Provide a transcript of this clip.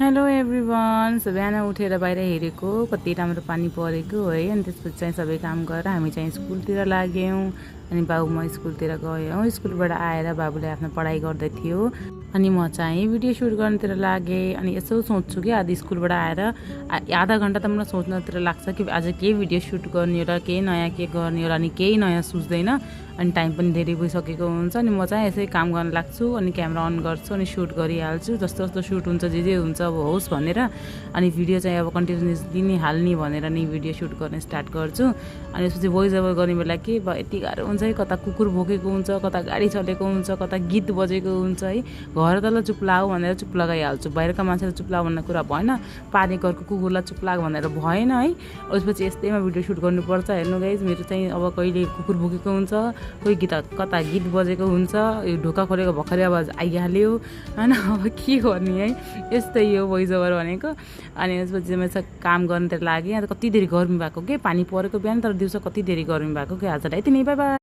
Hello everyone. बिहान उठेर बाहिर हेरेको कति राम्रो पानी परेको है। अनि त्यसपछि चाहिँ सबै काम गरेर हामी चाहिँ स्कुलतिर लाग्यौँ। अनि बाबु म स्कुलतिर गयौँ। स्कुलबाट आएर बाबुले आफ्नो पढाइ गर्दै थियो अनि म चाहिँ भिडियो सुट गर्नतिर लागेँ। अनि यसो सोच्छु कि आज स्कुलबाट आएर आधा घन्टा त मलाई सोच्नतिर लाग्छ कि आज के भिडियो सुट गर्ने होला, केही नयाँ के गर्ने होला, अनि केही नयाँ सोच्दैन। अनि टाइम पनि धेरै भइसकेको हुन्छ। अनि म चाहिँ यसै काम गर्न लाग्छु अनि क्यामेरा अन गर्छु अनि सुट गरिहाल्छु। जस्तो जस्तो सुट हुन्छ जे हुन्छ अब होस् भनेर। अनि भिडियो चाहिँ अब कन्टिन्युसली नै हाल्ने भनेर नि भिडियो सुट गर्न स्टार्ट गर्छु। अनि त्यसपछि भोइस ओभर गर्ने बेला के यति गाह्रो हुन्छ है। कता कुकुर भोकेको हुन्छ, कता गाडी चलेको हुन्छ, कता गीत बजेको हुन्छ है। घर तल चुप लाऊ भनेर चुप लगाइहाल्छु। बाहिरका मान्छेलाई चुप लाऊ भन्ने कुरा भएन, पानी घरको कुकुरलाई चुप लाग भनेर भएन है। त्यसपछि यस्तैमा भिडियो सुट गर्नुपर्छ। हेर्नु गाइज, मेरो चाहिँ अब कहिले कुकुर भोकेको हुन्छ, कोही कता गीत बजेको हुन्छ, यो ढोका खोलेको भर्खरै आवाज आइहाल्यो होइन। अब के गर्ने है, यस्तै हो भोइस ओभर भनेको। अनि त्यसपछि मैले काम गर्नुतिर लागेँ। कति धेरै गर्मी भएको के, पानी परेको बिहान, तर दिउँसो कति धेरै गर्मी भएको के। आजलाई यति नै, बाइ बाइ।